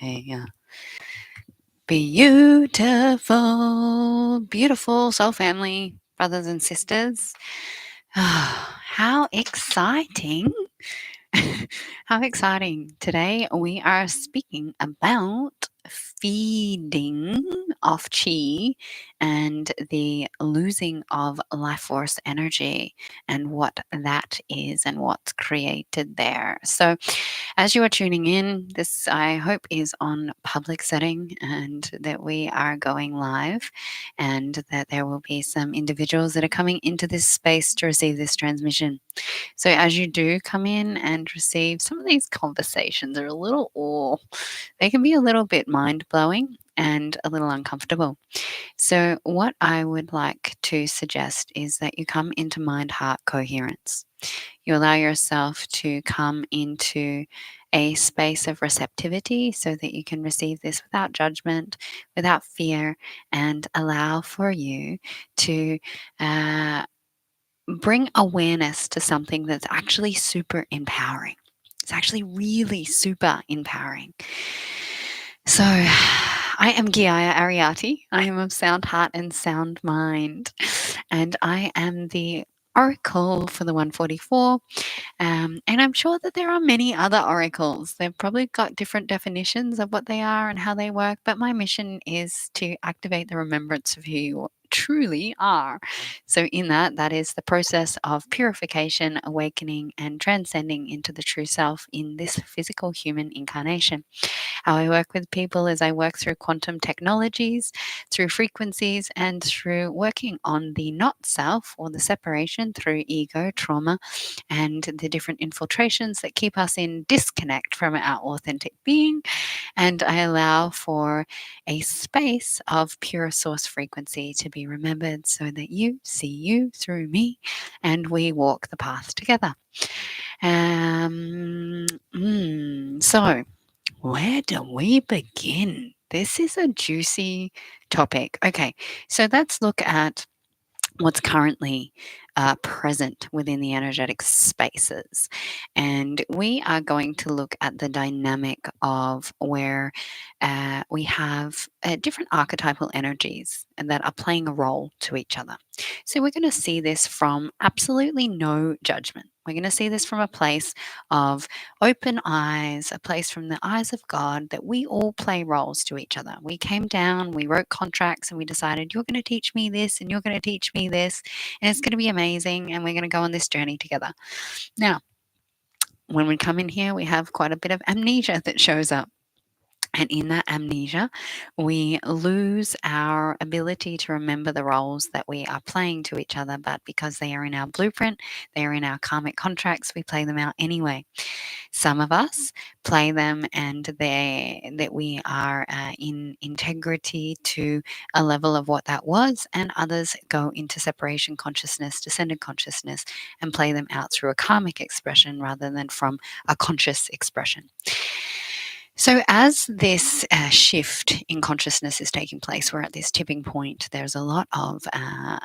a beautiful soul family, brothers and sisters. How exciting! How exciting. Today we are speaking about feeding off chi and the losing of life force energy and what that is and what's created there. So, as you are tuning in, this I hope is on public setting and that we are going live and that there will be some individuals that are coming into this space to receive this transmission. So as you do come in and receive, some of these conversations are a little, they can be a little bit mind blowing and a little uncomfortable. So, what I would like to suggest is that you come into mind heart coherence. You allow yourself to come into a space of receptivity so that you can receive this without judgment, without fear, and allow for you to uh, bring awareness to something that's actually super empowering. It's actually really super empowering. So, I am Geeia Ariati. I am of sound heart and sound mind. And I am the oracle for the 144. And I'm sure that there are many other oracles. They've probably got different definitions of what they are and how they work. But my mission is to activate the remembrance of who you truly are. So, in that is the process of purification, awakening, and transcending into the true self in this physical human incarnation. How I work with people is I work through quantum technologies, through frequencies, and through working on the not self or the separation through ego, trauma, and the different infiltrations that keep us in disconnect from our authentic being. And I allow for a space of pure source frequency to be remembered so that you see you through me and we walk the path together. So, where do we begin? This is a juicy topic. Okay, so let's look at what's currently present within the energetic spaces. And we are going to look at the dynamic of where we have different archetypal energies and that are playing a role to each other. So we're going to see this from absolutely no judgment. We're going to see this from a place of open eyes, a place from the eyes of God, that we all play roles to each other. We came down, we wrote contracts, and we decided, you're going to teach me this, and you're going to teach me this, and it's going to be amazing, and we're going to go on this journey together. Now, when we come in here, we have quite a bit of amnesia that shows up. And in that amnesia, we lose our ability to remember the roles that we are playing to each other. But because they are in our blueprint, they are in our karmic contracts, we play them out anyway. Some of us play them and that we are in integrity to a level of what that was, and others go into separation consciousness, descended consciousness, and play them out through a karmic expression rather than from a conscious expression. So, as this shift in consciousness is taking place, we're at this tipping point. There's a lot of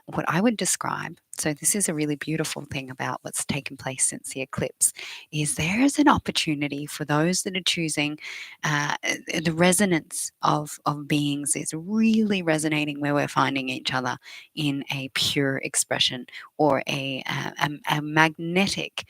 what I would describe. So, this is a really beautiful thing about what's taken place since the eclipse. Is there is an opportunity for those that are choosing the resonance of beings is really resonating where we're finding each other in a pure expression or a magnetic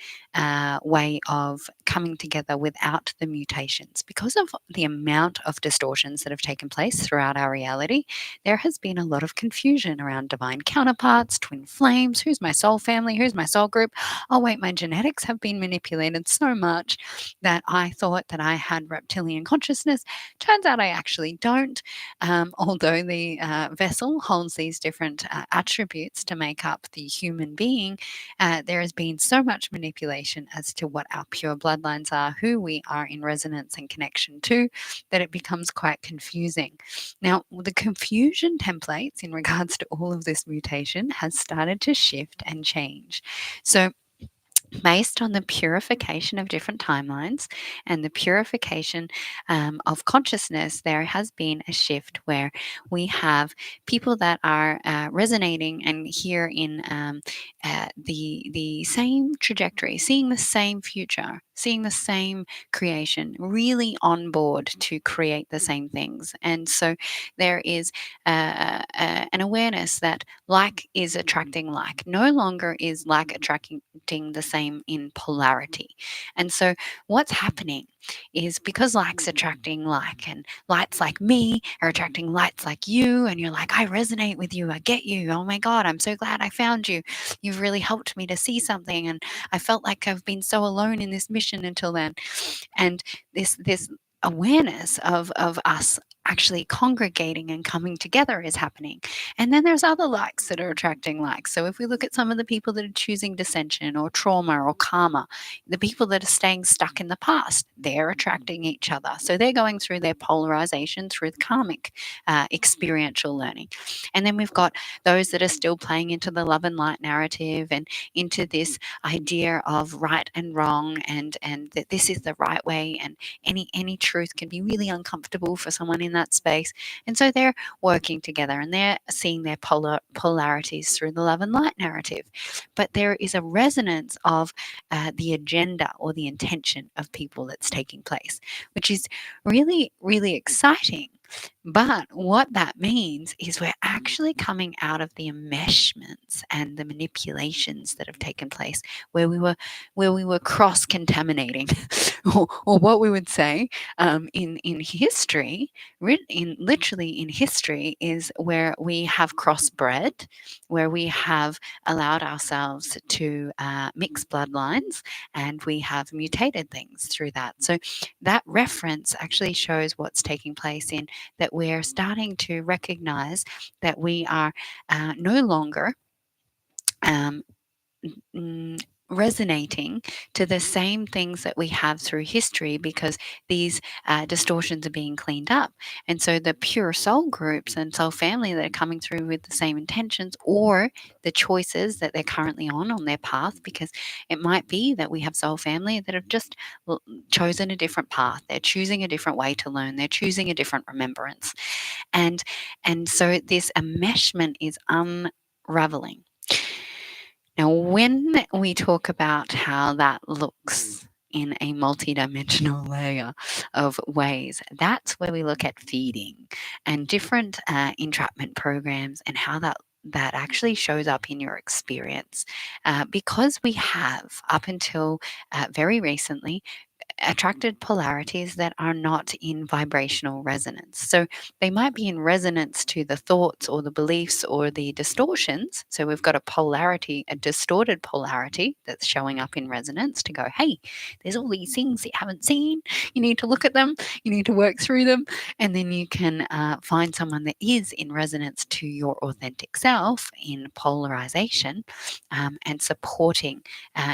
way of coming together without the mutations. Because of the amount of distortions that have taken place throughout our reality, there has been a lot of confusion around divine counterparts, twin flames, who's my soul family, who's my soul group. Oh, wait, my genetics have been manipulated so much that I thought that I had reptilian consciousness. Turns out I actually don't, although the vessel holds these different attributes to make up the human being. There has been so much manipulation as to what our pure bloodlines are, who we are in resonance and connection to, that it becomes quite confusing. Now, the confusion templates in regards to all of this mutation has started to shift and change. So, based on the purification of different timelines and the purification of consciousness, there has been a shift where we have people that are resonating and here in the same trajectory, seeing the same future, seeing the same creation, really on board to create the same things. And so there is an awareness that like is attracting like. No longer is like attracting the same in polarity. And so what's happening is because likes attracting like, and lights like me are attracting lights like you, and you're like, I resonate with you, I get you. Oh my God, I'm so glad I found you. You've really helped me to see something. And I felt like I've been so alone in this mission until then. And this awareness of us actually congregating and coming together is happening. And then there's other likes that are attracting likes. So if we look at some of the people that are choosing dissension or trauma or karma, the people that are staying stuck in the past, they're attracting each other. So they're going through their polarization through the karmic experiential learning. And then we've got those that are still playing into the love and light narrative and into this idea of right and wrong, and that this is the right way, and any truth can be really uncomfortable for someone in that space. And so they're working together and they're seeing their polarities through the love and light narrative. But there is a resonance of the agenda or the intention of people that's taking place, which is really, really exciting. But what that means is we're actually coming out of the enmeshments and the manipulations that have taken place where we were cross contaminating, or what we would say in history, in literally in history, is where we have crossbred, where we have allowed ourselves to mix bloodlines, and we have mutated things through that. So that reference actually shows what's taking place in that we're starting to recognize that we are no longer um, resonating to the same things that we have through history, because these distortions are being cleaned up. And so the pure soul groups and soul family that are coming through with the same intentions, or the choices that they're currently on their path, because it might be that we have soul family that have just chosen a different path. They're choosing a different way to learn. They're choosing a different remembrance. And so this enmeshment is unraveling. Now, when we talk about how that looks in a multidimensional layer of ways, that's where we look at feeding and different entrapment programs and how that actually shows up in your experience. Because we have, up until very recently, attracted polarities that are not in vibrational resonance. So they might be in resonance to the thoughts or the beliefs or the distortions. So we've got a polarity, a distorted polarity that's showing up in resonance to go, hey, there's all these things that you haven't seen. You need to look at them, you need to work through them, and then you can find someone that is in resonance to your authentic self in polarization, and supporting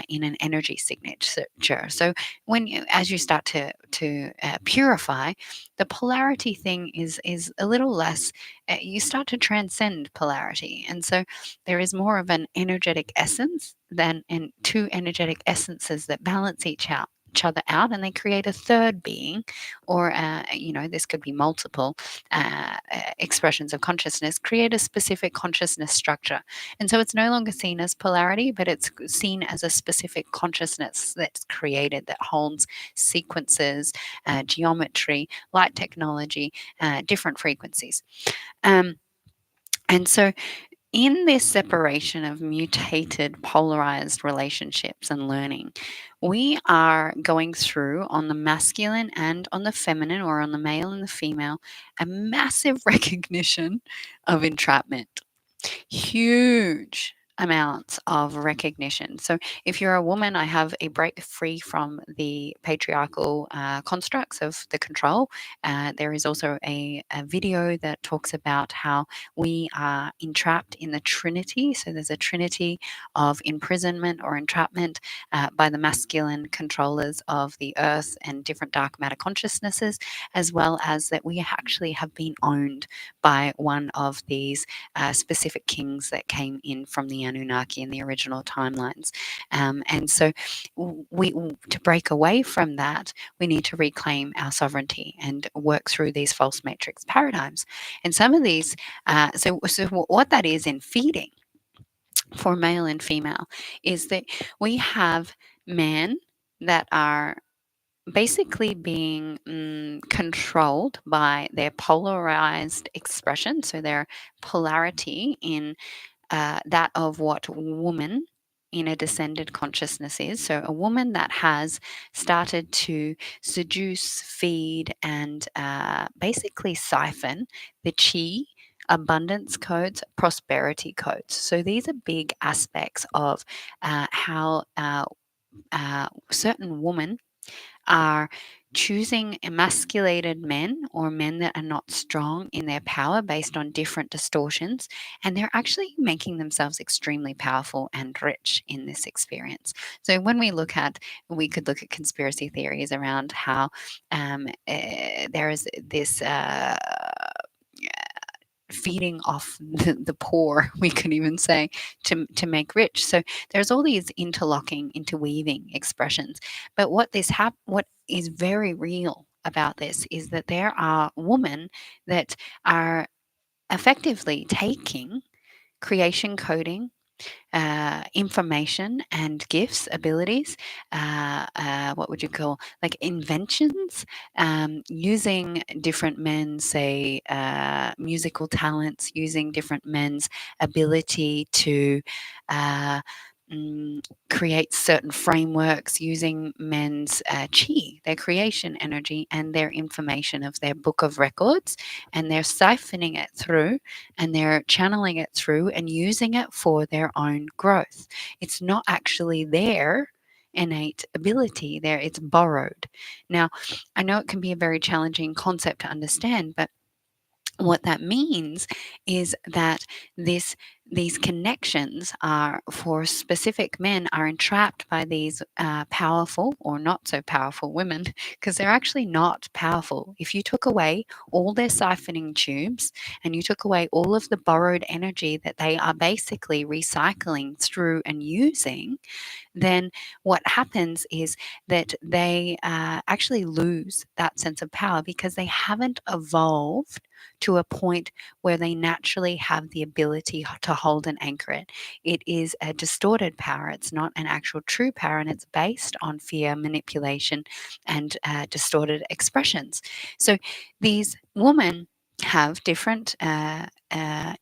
in an energy signature. So when you, as you start to purify, the polarity thing is a little less. You start to transcend polarity, and so there is more of an energetic essence than in two energetic essences that balance each other out, and they create a third being, or this could be multiple expressions of consciousness, create a specific consciousness structure. And so it's no longer seen as polarity, but it's seen as a specific consciousness that's created, that holds sequences, geometry, light technology, different frequencies. Um, and so in this separation of mutated, polarized relationships and learning, we are going through, on the masculine and on the feminine, or on the male and the female, a massive recognition of entrapment. Huge amounts of recognition. So if you're a woman, I have a break free from the patriarchal constructs of the control. There is also a video that talks about how we are entrapped in the trinity. So there's a trinity of imprisonment or entrapment by the masculine controllers of the earth and different dark matter consciousnesses, as well as that we actually have been owned by one of these specific kings that came in from the Anunnaki in the original timelines. And so, we to break away from that, we need to reclaim our sovereignty and work through these false matrix paradigms. And some of these, so what that is in feeding for male and female is that we have men that are basically being controlled by their polarized expression, so their polarity in that of what woman in a descended consciousness is. So, a woman that has started to seduce, feed, and basically siphon the chi, abundance codes, prosperity codes. So, these are big aspects of how certain women are choosing emasculated men or men that are not strong in their power based on different distortions. And they're actually making themselves extremely powerful and rich in this experience. So, when we could look at conspiracy theories around how there is this. Feeding off the poor, we could even say, to make rich. So there's all these interlocking, interweaving expressions. But what is very real about this is that there are women that are effectively taking creation coding, information and gifts, abilities, what would you call, like inventions, using different men's, say, musical talents, using different men's ability to. Uh, Create certain frameworks using men's chi, their creation energy, and their information of their book of records, and they're siphoning it through and they're channeling it through and using it for their own growth. It's not actually their innate ability there, it's borrowed. Now, I know it can be a very challenging concept to understand, but what that means is that this these connections are for specific men are entrapped by these powerful or not so powerful women, because they're actually not powerful. If you took away all their siphoning tubes and you took away all of the borrowed energy that they are basically recycling through and using, then what happens is that they actually lose that sense of power because they haven't evolved to a point where they naturally have the ability to hold and anchor it. It is a distorted power. It's not an actual true power, and it's based on fear, manipulation, and distorted expressions. So these women have different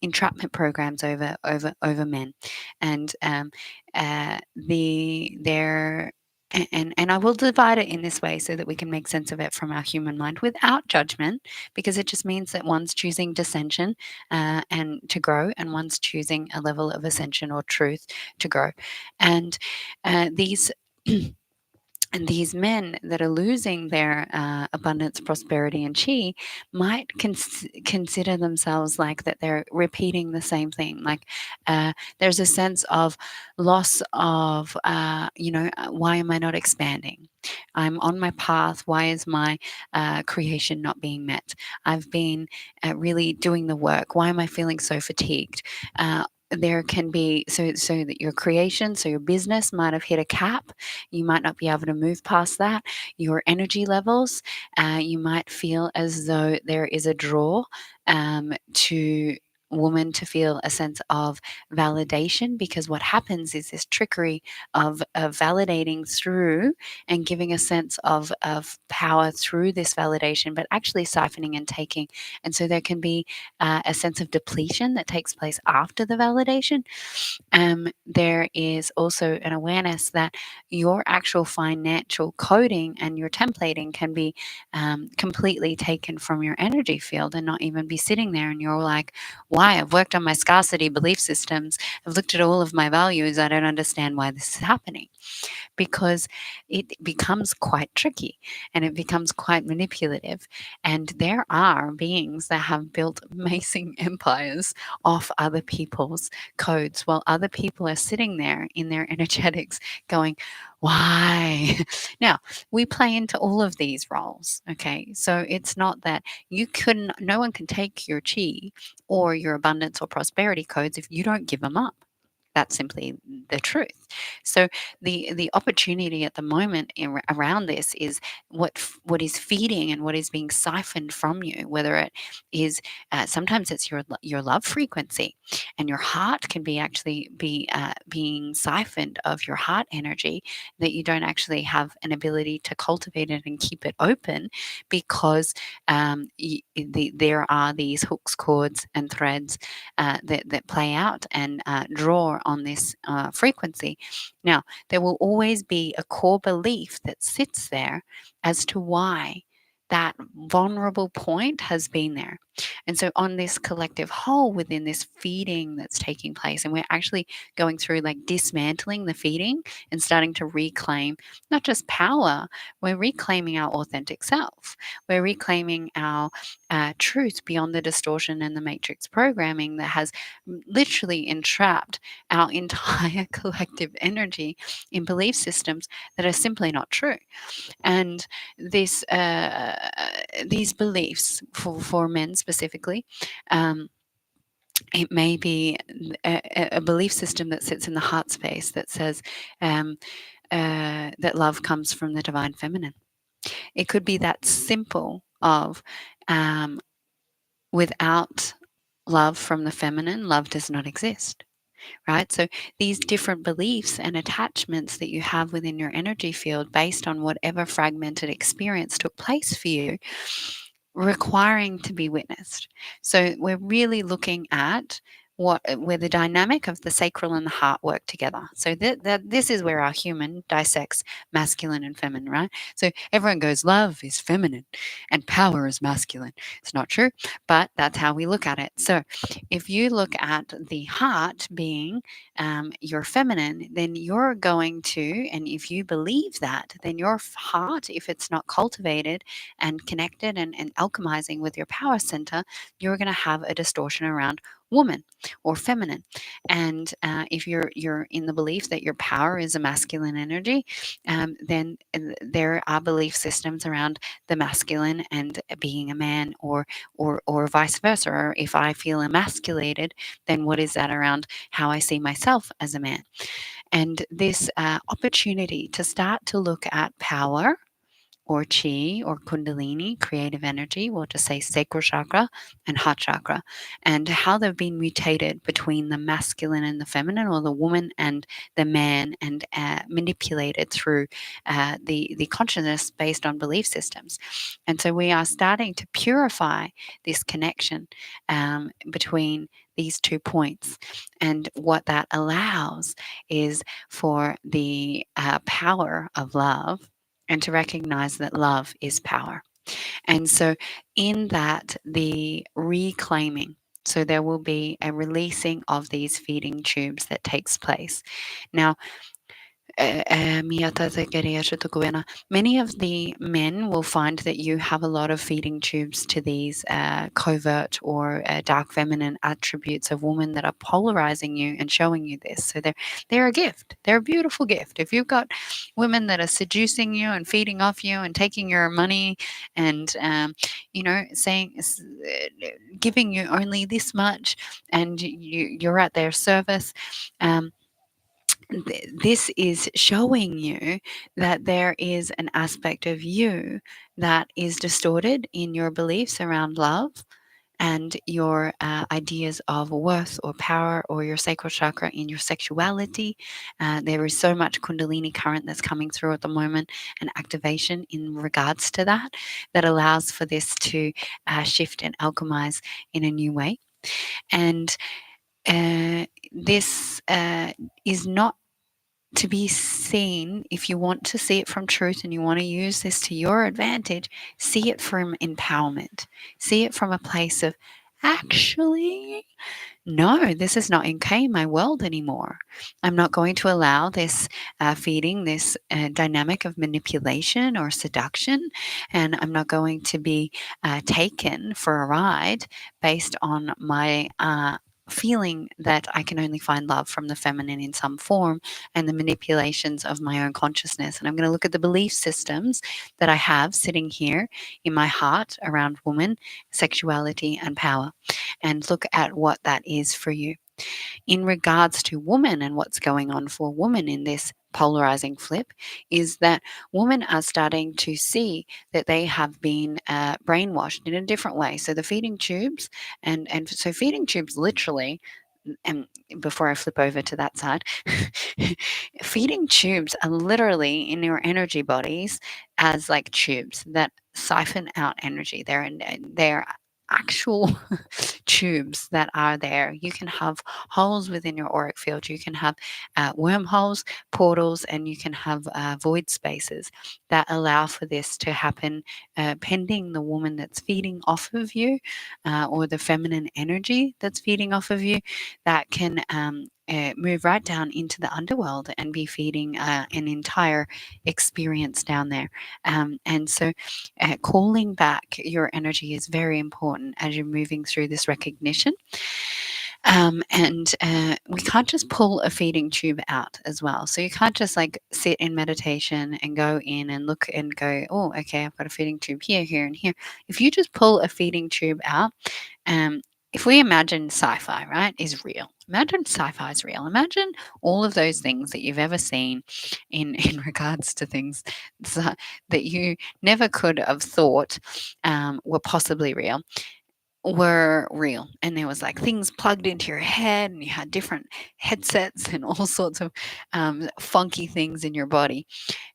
entrapment programs over men, and their and I will divide it in this way so that we can make sense of it from our human mind without judgment, because it just means that one's choosing dissension and to grow, and one's choosing a level of ascension or truth to grow. And these and these men that are losing their abundance, prosperity, and chi might consider themselves like that they're repeating the same thing. Like there's a sense of loss of, why am I not expanding? I'm on my path. Why is my creation not being met? I've been really doing the work. Why am I feeling so fatigued? There can be so that your creation, so your business might have hit a cap. You might not be able to move past that. Your energy levels, you might feel as though there is a draw to woman to feel a sense of validation, because what happens is this trickery of validating through and giving a sense of power through this validation, but actually siphoning and taking. And so there can be a sense of depletion that takes place after the validation. There is also an awareness that your actual financial coding and your templating can be completely taken from your energy field and not even be sitting there. And you're like, why? I've worked on my scarcity belief systems. I've looked at all of my values. I don't understand why this is happening, because it becomes quite tricky and it becomes quite manipulative. And there are beings that have built amazing empires off other people's codes, while other people are sitting there in their energetics going, why? Now, we play into all of these roles, okay? So it's not that no one can take your chi or your abundance or prosperity codes if you don't give them up. That's simply the truth. So the opportunity at the moment around this is what is feeding and what is being siphoned from you, whether it is sometimes it's your love frequency, and your heart can be actually be being siphoned of your heart energy, that you don't actually have an ability to cultivate it and keep it open, because there are these hooks, cords, and threads that play out and draw on this frequency. Now, there will always be a core belief that sits there as to why that vulnerable point has been there. And so, on this collective whole, within this feeding that's taking place, and we're actually going through like dismantling the feeding and starting to reclaim not just power, we're reclaiming our authentic self. We're reclaiming our truth beyond the distortion and the matrix programming that has literally entrapped our entire collective energy in belief systems that are simply not true. And this these beliefs for men specifically, um, it may be a belief system that sits in the heart space that says um, that love comes from the divine feminine. It could be that simple of um, without love from the feminine, love does not exist, right? So these different beliefs and attachments that you have within your energy field based on whatever fragmented experience took place for you, requiring to be witnessed. So we're really looking at where the dynamic of the sacral and the heart work together. So that this is where our human dissects masculine and feminine, right? So everyone goes, love is feminine and power is masculine. It's not true, but that's how we look at it. So if you look at the heart being your feminine, then you're going to, and if you believe that, then your heart, if it's not cultivated and connected and alchemizing with your power center, you're going to have a distortion around woman or feminine. And if you're in the belief that your power is a masculine energy, then there are belief systems around the masculine and being a man, or vice versa. Or if I feel emasculated, then what is that around how I see myself as a man? And this opportunity to start to look at power or chi or kundalini, creative energy, we'll just say sacral chakra and heart chakra, and how they've been mutated between the masculine and the feminine, or the woman and the man, and manipulated through the consciousness based on belief systems. And so we are starting to purify this connection between these 2 points. And what that allows is for the power of love, and to recognize that love is power. And so, in that, the reclaiming, so there will be a releasing of these feeding tubes that takes place. Now, many of the men will find that you have a lot of feeding tubes to these covert or dark feminine attributes of women that are polarizing you and showing you this. So they're a gift. They're a beautiful gift. If you've got women that are seducing you and feeding off you and taking your money and saying, giving you only this much, and you're at their service. This is showing you that there is an aspect of you that is distorted in your beliefs around love and your ideas of worth or power, or your sacral chakra in your sexuality. There is so much kundalini current that's coming through at the moment, and activation in regards to that, that allows for this to shift and alchemize in a new way. And this is not to be seen. If you want to see it from truth and you want to use this to your advantage, see it from empowerment. See it from a place of, actually, no, this is not okay in my world anymore. I'm not going to allow this feeding, this dynamic of manipulation or seduction, and I'm not going to be taken for a ride based on my feeling that I can only find love from the feminine in some form, and the manipulations of my own consciousness. And I'm going to look at the belief systems that I have sitting here in my heart around woman, sexuality, and power, and look at what that is for you. In regards to women and what's going on for women in this polarizing flip, is that women are starting to see that they have been brainwashed in a different way. So the feeding tubes, and so feeding tubes literally, and before I flip over to that side, feeding tubes are literally in your energy bodies as like tubes that siphon out energy. They're actual tubes that are there. You can have holes within your auric field. You can have wormholes, portals, and you can have void spaces that allow for this to happen, pending the woman that's feeding off of you, or the feminine energy that's feeding off of you, that can move right down into the underworld and be feeding an entire experience down there. And so, calling back your energy is very important as you're moving through this recognition. And we can't just pull a feeding tube out as well. So you can't just like sit in meditation and go in and look and go, oh, okay, I've got a feeding tube here, here, and here. If you just pull a feeding tube out, um, if we imagine sci-fi, right, is real. Imagine sci-fi is real. Imagine all of those things that you've ever seen in regards to things that you never could have thought were possibly real, were real. And there was like things plugged into your head, and you had different headsets and all sorts of funky things in your body.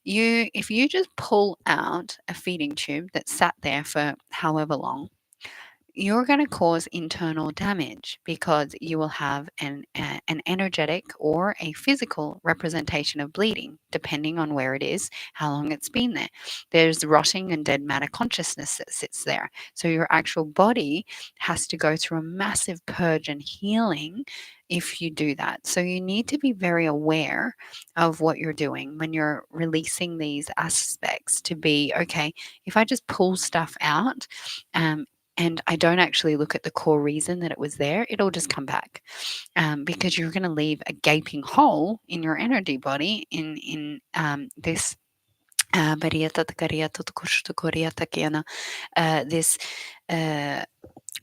If you just pull out a feeding tube that sat there for however long, you're going to cause internal damage, because you will have an energetic or a physical representation of bleeding, depending on where it is, how long it's been there. There's rotting and dead matter consciousness that sits there. So your actual body has to go through a massive purge and healing if you do that. So you need to be very aware of what you're doing when you're releasing these aspects, to be okay, if I just pull stuff out, and I don't actually look at the core reason that it was there, it'll just come back, because you're going to leave a gaping hole in your energy body this. This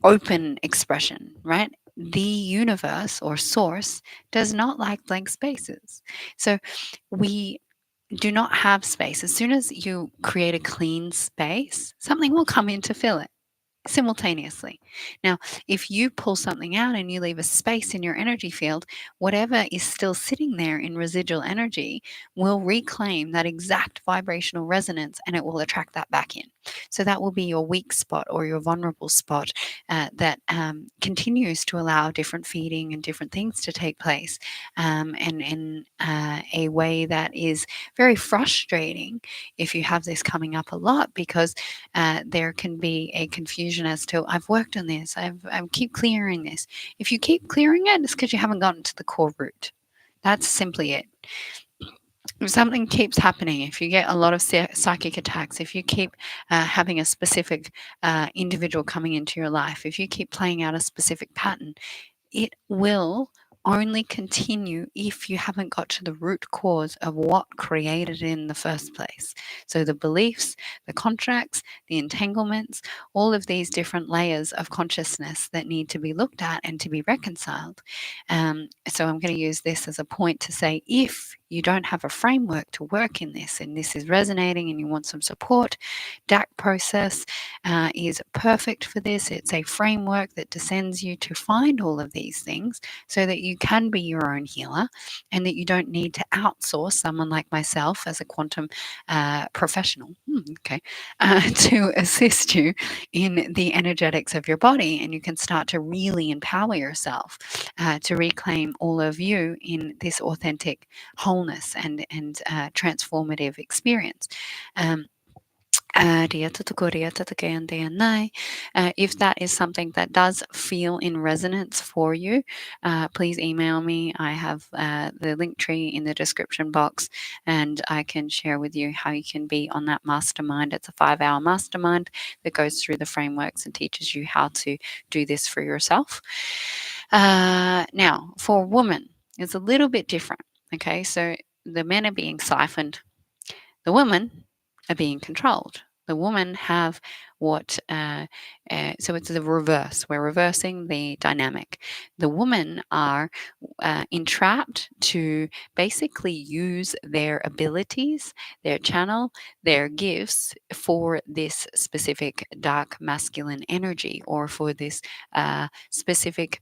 open expression, right? The universe or source does not like blank spaces. So we do not have space. As soon as you create a clean space, something will come in to fill it simultaneously. Now, if you pull something out and you leave a space in your energy field, whatever is still sitting there in residual energy will reclaim that exact vibrational resonance, and it will attract that back in. So that will be your weak spot or your vulnerable spot, that continues to allow different feeding and different things to take place, and in a way that is very frustrating if you have this coming up a lot, because there can be a confusion as to, I've worked on this, I keep clearing this. If you keep clearing it, it's because you haven't gotten to the core root. That's simply it. If something keeps happening, if you get a lot of psychic attacks, if you keep having a specific individual coming into your life, if you keep playing out a specific pattern, it will only continue if you haven't got to the root cause of what created it in the first place. So the beliefs, the contracts, the entanglements, all of these different layers of consciousness that need to be looked at and to be reconciled. So I'm going to use this as a point to say, if you don't have a framework to work in this, and this is resonating and you want some support, DAC process is perfect for this. It's a framework that descends you to find all of these things so that you can be your own healer, and that you don't need to outsource someone like myself as a quantum professional, to assist you in the energetics of your body. And you can start to really empower yourself to reclaim all of you in this authentic wholeness and transformative experience. If that is something that does feel in resonance for you, please email me. I have the link tree in the description box, and I can share with you how you can be on that mastermind. It's a 5-hour mastermind that goes through the frameworks and teaches you how to do this for yourself. Now, for women, it's a little bit different. Okay, so the men are being siphoned, the women are being controlled. The women have so it's the reverse. We're reversing the dynamic. The women are entrapped to basically use their abilities, their channel, their gifts for this specific dark masculine energy, or for this specific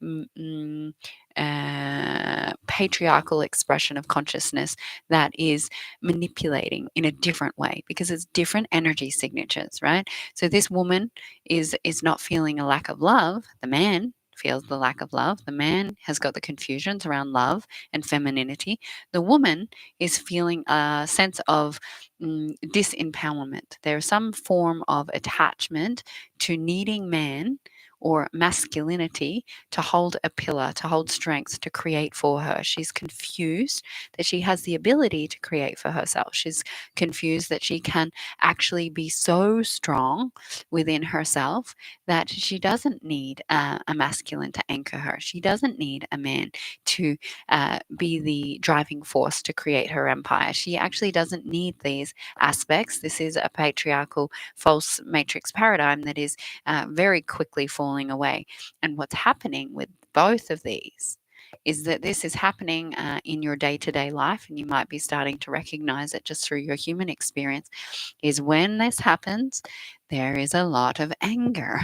patriarchal expression of consciousness that is manipulating in a different way, because it's different energy signatures, right? So this woman is not feeling a lack of love. The man feels the lack of love. The man has got the confusions around love and femininity. The woman is feeling a sense of disempowerment. There's some form of attachment to needing man or masculinity to hold a pillar, to hold strength, to create for her. She's confused that she has the ability to create for herself. She's confused that she can actually be so strong within herself that she doesn't need a masculine to anchor her. She doesn't need a man to be the driving force to create her empire. She actually doesn't need these aspects. This is a patriarchal false matrix paradigm that is very quickly falling away. And what's happening with both of these is that this is happening in your day-to-day life, and you might be starting to recognize it just through your human experience, is when this happens, there is a lot of anger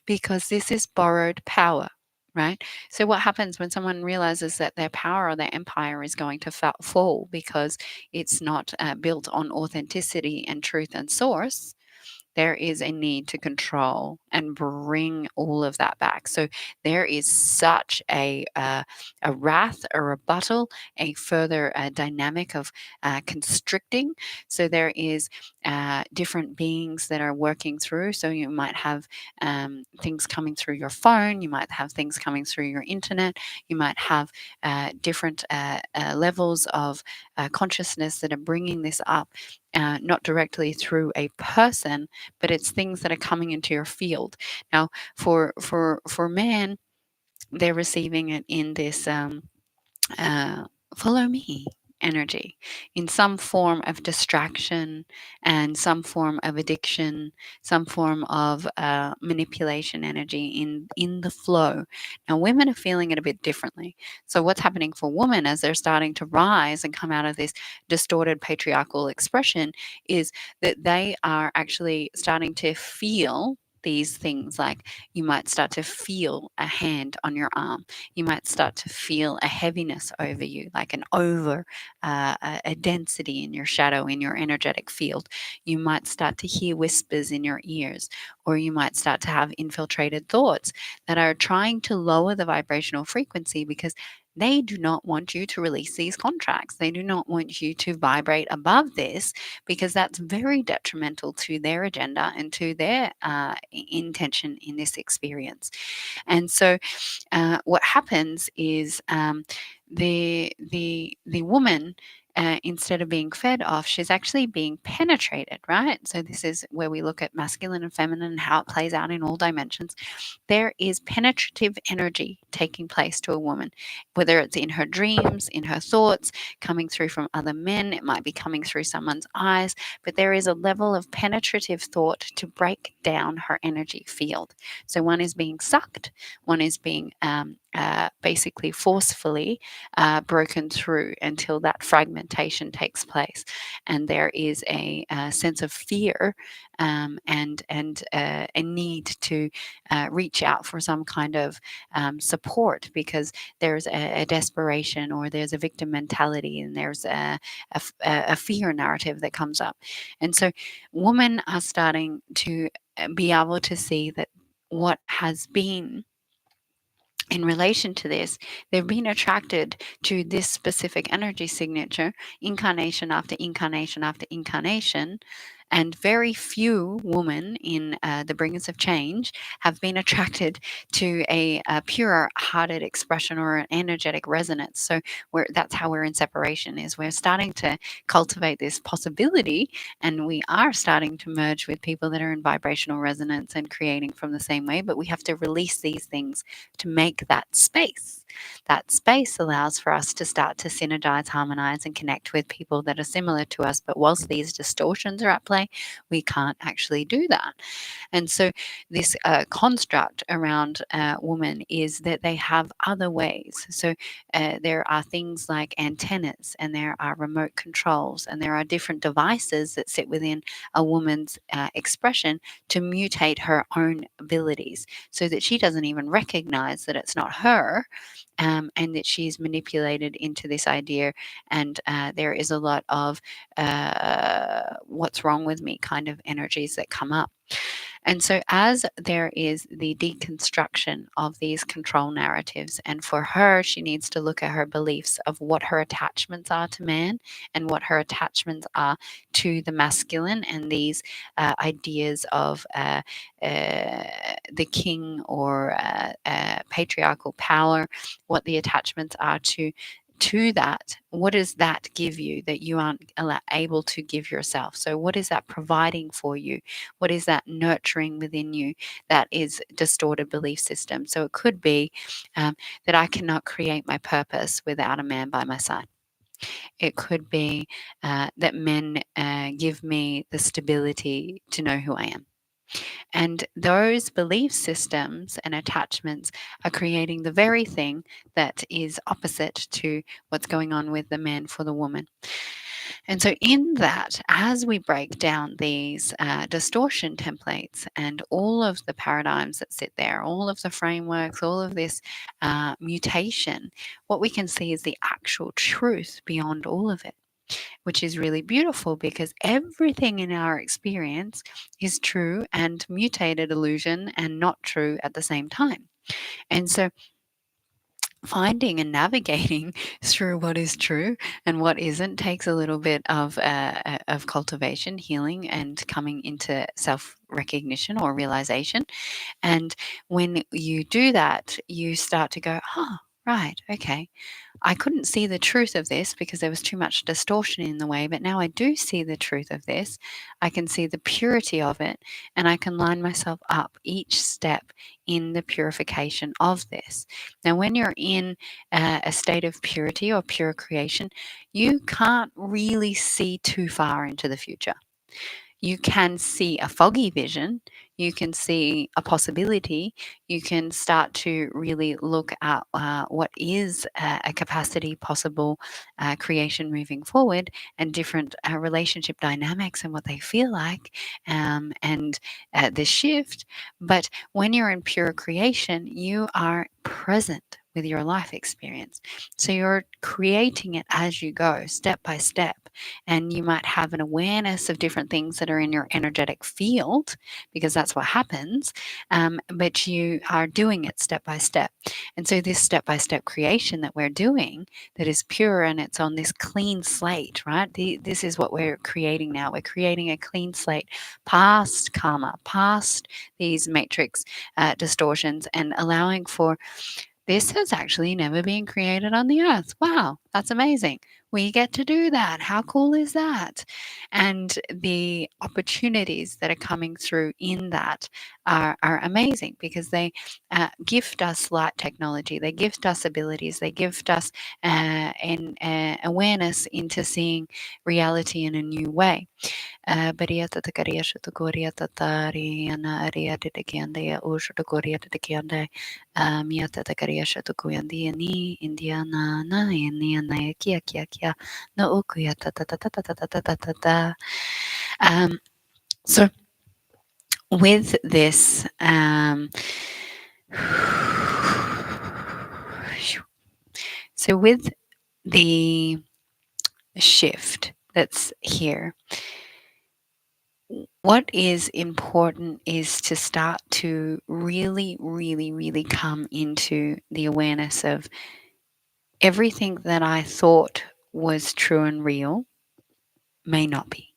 because this is borrowed power. Right. So, what happens when someone realizes that their power or their empire is going to fall because it's not built on authenticity and truth and source? There is a need to control and bring all of that back. So there is such a wrath, a rebuttal, a further dynamic of constricting. So there is different beings that are working through. So you might have things coming through your phone, you might have things coming through your internet, you might have different levels of consciousness that are bringing this up. Not directly through a person, but it's things that are coming into your field. Now, for men, they're receiving it in this uh, follow me energy, in some form of distraction and some form of addiction, some form of manipulation energy in the flow. Now women are feeling it a bit differently. So what's happening for women as they're starting to rise and come out of this distorted patriarchal expression is that they are actually starting to feel these things. Like, you might start to feel a hand on your arm, you might start to feel a heaviness over you, like an a density in your shadow, in your energetic field. You might start to hear whispers in your ears, or you might start to have infiltrated thoughts that are trying to lower the vibrational frequency, because they do not want you to release these contracts. They do not want you to vibrate above this, because that's very detrimental to their agenda and to their intention in this experience. And so what happens is the woman, instead of being fed off, she's actually being penetrated, right? So this is where we look at masculine and feminine and how it plays out in all dimensions. There is penetrative energy taking place to a woman, whether it's in her dreams, in her thoughts, coming through from other men, it might be coming through someone's eyes, but there is a level of penetrative thought to break down her energy field. So one is being sucked, one is being basically forcefully broken through until that fragmentation takes place, and there is a sense of fear and a need to reach out for some kind of support, because there's a desperation, or there's a victim mentality, and there's a fear narrative that comes up. And so women are starting to be able to see that what has been in relation to this, they've been attracted to this specific energy signature, incarnation after incarnation after incarnation. And very few women in the bringers of change have been attracted to a pure hearted expression or an energetic resonance. So that's how we're in separation, is we're starting to cultivate this possibility, and we are starting to merge with people that are in vibrational resonance and creating from the same way. But we have to release these things to make that space. That space allows for us to start to synergize, harmonize, and connect with people that are similar to us. But whilst these distortions are at play, play. We can't actually do that. And so, this construct around women is that they have other ways. So, there are things like antennas, and there are remote controls, and there are different devices that sit within a woman's expression to mutate her own abilities so that she doesn't even recognize that it's not her. And that she's manipulated into this idea, and there is a lot of what's wrong with me kind of energies that come up. And so, as there is the deconstruction of these control narratives, and for her, she needs to look at her beliefs of what her attachments are to man and what her attachments are to the masculine, and these ideas of the king or patriarchal power, what the attachments are to that. What does that give you that you aren't able to give yourself? So what is that providing for you? What is that nurturing within you that is distorted belief system? So it could be that I cannot create my purpose without a man by my side. It could be that men give me the stability to know who I am. And those belief systems and attachments are creating the very thing that is opposite to what's going on with the man for the woman. And so, in that, as we break down these distortion templates and all of the paradigms that sit there, all of the frameworks, all of this mutation, what we can see is the actual truth beyond all of it, which is really beautiful because everything in our experience is true and mutated illusion and not true at the same time. And so, finding and navigating through what is true and what isn't takes a little bit of cultivation, healing, and coming into self recognition or realization. And when you do that, you start to go, oh, right, okay. I couldn't see the truth of this because there was too much distortion in the way, but now I do see the truth of this. I can see the purity of it, and I can line myself up each step in the purification of this. Now, when you're in a state of purity or pure creation, you can't really see too far into the future. You can see a foggy vision, you can see a possibility, you can start to really look at what is a capacity possible creation moving forward, and different relationship dynamics and what they feel like, and the shift. But when you're in pure creation, you are present with your life experience. So you're creating it as you go, step by step. And you might have an awareness of different things that are in your energetic field, because that's what happens. But you are doing it step by step. And so, this step by step creation that we're doing, that is pure and it's on this clean slate, right? This is what we're creating now. We're creating a clean slate past karma, past these matrix distortions, and allowing for this has actually never been created on the earth. Wow, that's amazing. We get to do that. How cool is that? And the opportunities that are coming through in that are amazing, because they gift us light technology, they gift us abilities, they gift us awareness into seeing reality in a new way. Bariata the Kariasha to Korea Tatari and Ariati the Kianda, Usha to Korea to the Kianda, Miata the Kariasha to Kuyandi, ni Indiana, na Indiana, Kia Kia Kia, no Ukuya ta ta ta ta ta ta ta ta ta ta. So, with this, so with the shift that's here, what is important is to start to really, really, really come into the awareness of everything that I thought was true and real may not be.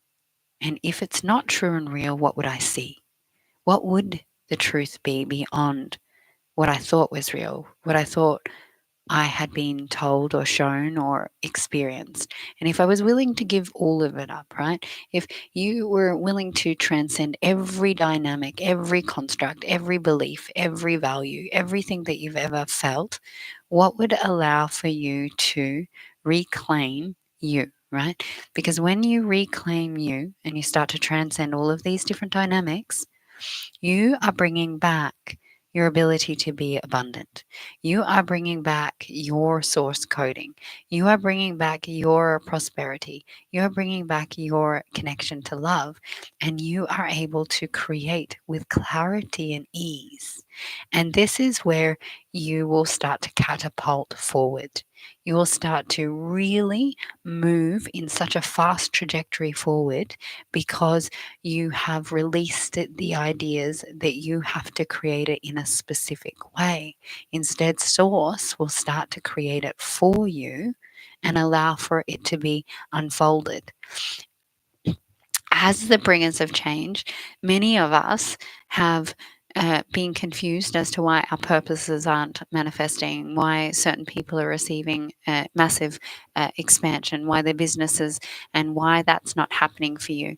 And if it's not true and real, what would I see? What would the truth be beyond what I thought was real, what I thought I had been told or shown or experienced? And if I was willing to give all of it up, right? If you were willing to transcend every dynamic, every construct, every belief, every value, everything that you've ever felt, what would allow for you to reclaim you? right? Because when you reclaim you and you start to transcend all of these different dynamics, you are bringing back your ability to be abundant. You are bringing back your source coding. You are bringing back your prosperity. You are bringing back your connection to love. And you are able to create with clarity and ease. And this is where you will start to catapult forward. You will start to really move in such a fast trajectory forward because you have released the ideas that you have to create it in a specific way. Instead, Source will start to create it for you and allow for it to be unfolded. As the bringers of change, many of us have been confused as to why our purposes aren't manifesting, why certain people are receiving massive expansion, why their businesses, and why that's not happening for you.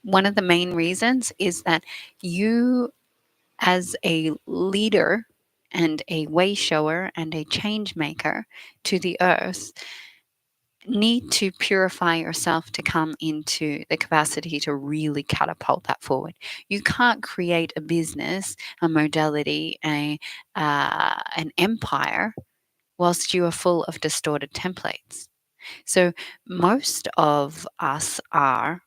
One of the main reasons is that you, as a leader and a way shower and a change maker to the earth, need to purify yourself to come into the capacity to really catapult that forward. You can't create a business, a modality, an empire whilst you are full of distorted templates. So most of us are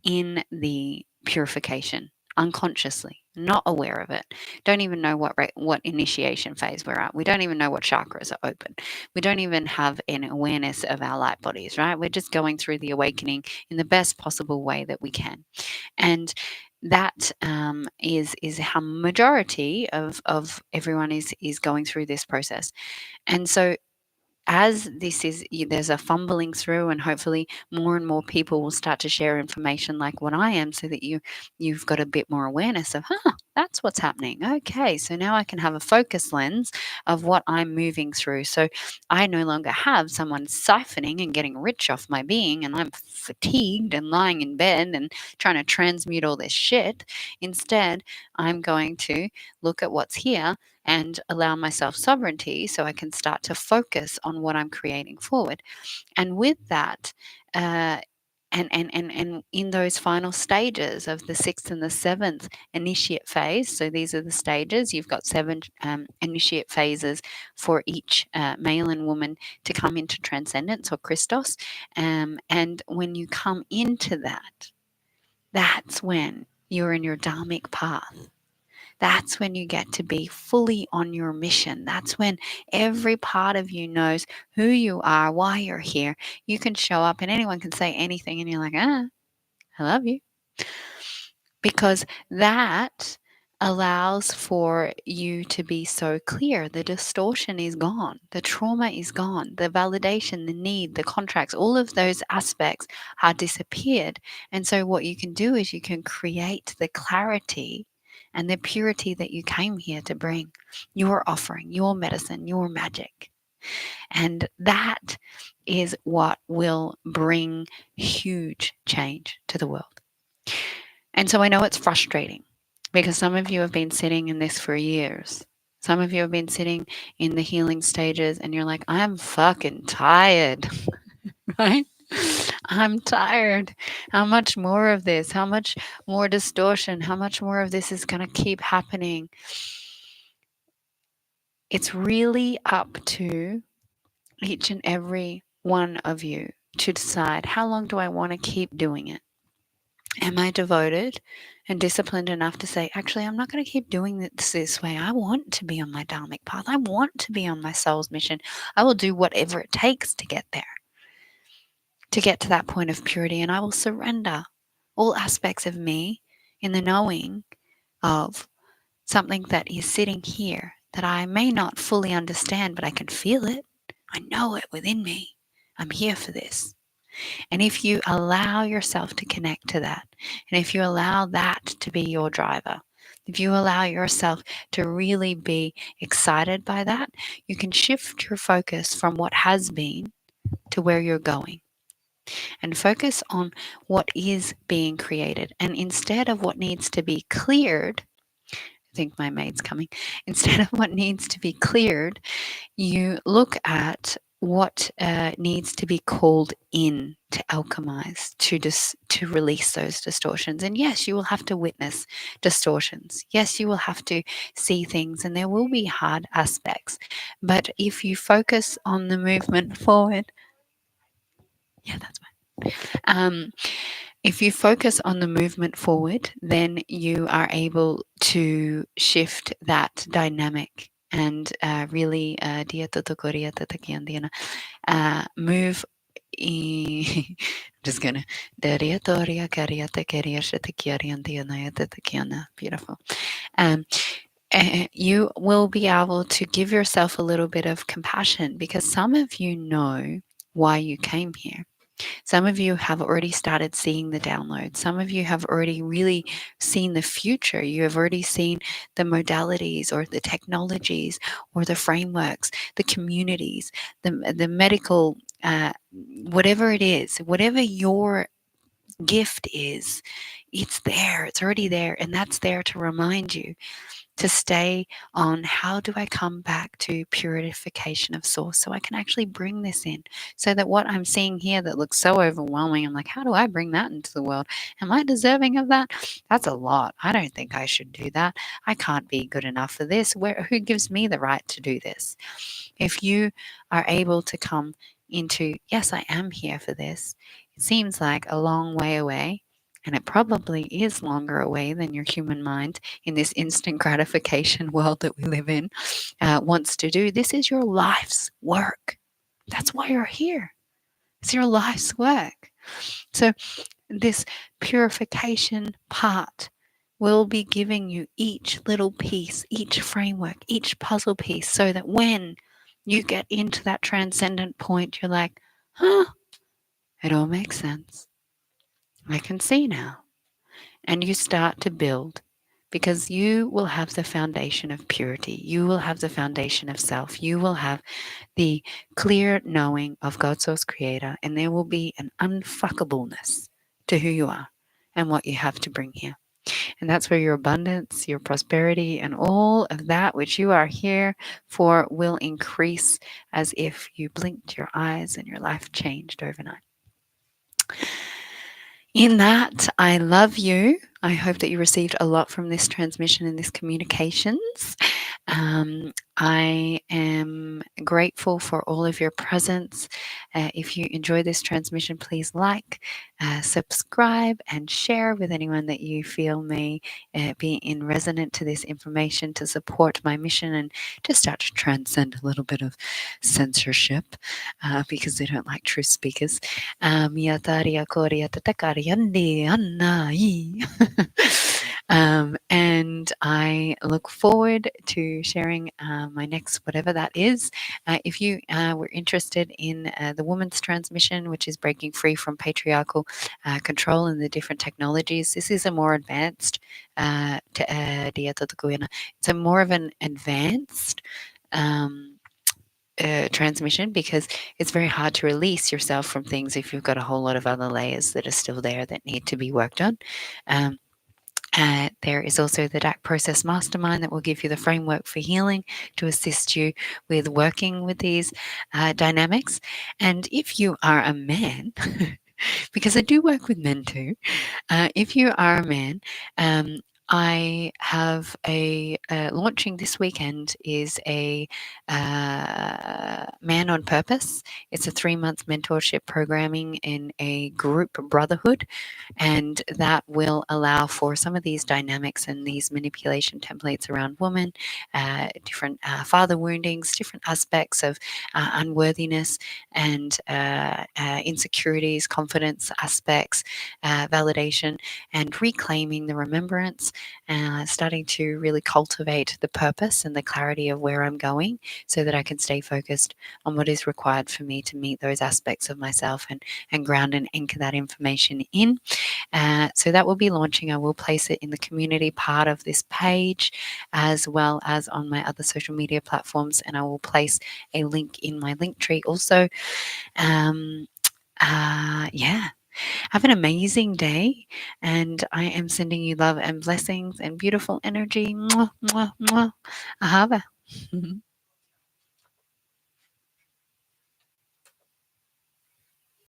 in the purification unconsciously, not aware of it. Don't even know what initiation phase we're at. We don't even know what chakras are open. We don't even have an awareness of our light bodies, right? We're just going through the awakening in the best possible way that we can, and that is how majority of everyone is going through this process. And so as this is, there's a fumbling through, and hopefully more and more people will start to share information like what I am, so that you've got a bit more awareness of, that's what's happening. Okay, so now I can have a focus lens of what I'm moving through. So I no longer have someone siphoning and getting rich off my being, and I'm fatigued and lying in bed and trying to transmute all this shit. Instead, I'm going to look at what's here and allow myself sovereignty so I can start to focus on what I'm creating forward. And with that, and in those final stages of the sixth and the seventh initiate phase, so these are the stages. You've got seven initiate phases for each male and woman to come into transcendence or Christos. And when you come into that, that's when you're in your dharmic path. That's when you get to be fully on your mission. That's when every part of you knows who you are, why you're here. You can show up and anyone can say anything, and you're like, I love you. Because that allows for you to be so clear. The distortion is gone. The trauma is gone. The validation, the need, the contracts, all of those aspects are disappeared. And so what you can do is you can create the clarity and the purity that you came here to bring. Your offering, your medicine, your magic. And that is what will bring huge change to the world. And so I know it's frustrating because some of you have been sitting in this for years. Some of you have been sitting in the healing stages and you're like, I'm fucking tired, right? I'm tired. How much more of this? How much more distortion? How much more of this is going to keep happening? It's really up to each and every one of you to decide, how long do I want to keep doing it? Am I devoted and disciplined enough to say, actually, I'm not going to keep doing this way. I want to be on my dharmic path. I want to be on my soul's mission. I will do whatever it takes to get there, to get to that point of purity. And I will surrender all aspects of me in the knowing of something that is sitting here that I may not fully understand, but I can feel it. I know it within me. I'm here for this. And if you allow yourself to connect to that, and if you allow that to be your driver, if you allow yourself to really be excited by that, you can shift your focus from what has been to where you're going and focus on what is being created. And instead of what needs to be cleared, I think my maid's coming, instead of what needs to be cleared, you look at what needs to be called in to alchemize, to release those distortions. And yes, you will have to witness distortions. Yes, you will have to see things, and there will be hard aspects. But if you focus on the movement forward, yeah, that's fine. If you focus on the movement forward, then you are able to shift that dynamic and really move. Just gonna beautiful. Um, you will be able to give yourself a little bit of compassion because some of you know why you came here. Some of you have already started seeing the download. Some of you have already really seen the future. You have already seen the modalities or the technologies or the frameworks, the communities, the medical, whatever it is, whatever your gift is, it's there. It's already there. And that's there to remind you to stay on how do I come back to purification of source so I can actually bring this in so that what I'm seeing here that looks so overwhelming, I'm like, how do I bring that into the world? Am I deserving of that? That's a lot. I don't think I should do that. I can't be good enough for this. Who gives me the right to do this? If you are able to come into, yes, I am here for this, it seems like a long way away. And it probably is longer away than your human mind in this instant gratification world that we live in wants to do. This is your life's work. That's why you're here. It's your life's work. So, this purification part will be giving you each little piece, each framework, each puzzle piece, so that when you get into that transcendent point, you're like, huh, it all makes sense. I can see now. And you start to build because you will have the foundation of purity. You will have the foundation of self. You will have the clear knowing of God Source Creator, and there will be an unfuckableness to who you are and what you have to bring here. And that's where your abundance, your prosperity, and all of that which you are here for will increase as if you blinked your eyes and your life changed overnight. In that, I love you. I hope that you received a lot from this transmission and this communications. I am grateful for all of your presence. If you enjoy this transmission, please like, subscribe, and share with anyone that you feel may be in resonant to this information to support my mission and to start to transcend a little bit of censorship because they don't like truth speakers. And I look forward to sharing my next whatever that is. If you were interested in the woman's transmission, which is breaking free from patriarchal control and the different technologies, this is a more advanced. It's a more of an advanced. Transmission because it's very hard to release yourself from things if you've got a whole lot of other layers that are still there that need to be worked on. There is also the DAC Process Mastermind that will give you the framework for healing to assist you with working with these dynamics. And if you are a man, because I do work with men too, if you are a man, I have a launching this weekend is a Man on Purpose. It's a 3-month mentorship programming in a group brotherhood, and that will allow for some of these dynamics and these manipulation templates around women, different father woundings, different aspects of unworthiness and insecurities, confidence aspects, validation, and reclaiming the remembrance, starting to really cultivate the purpose and the clarity of where I'm going so that I can stay focused on what is required for me to meet those aspects of myself and ground and anchor that information in. So that will be launching. I will place it in the community part of this page as well as on my other social media platforms, and I will place a link in my link tree also. Yeah. Have an amazing day, and I am sending you love and blessings and beautiful energy. Mwah, mwah, mwah. Ahava.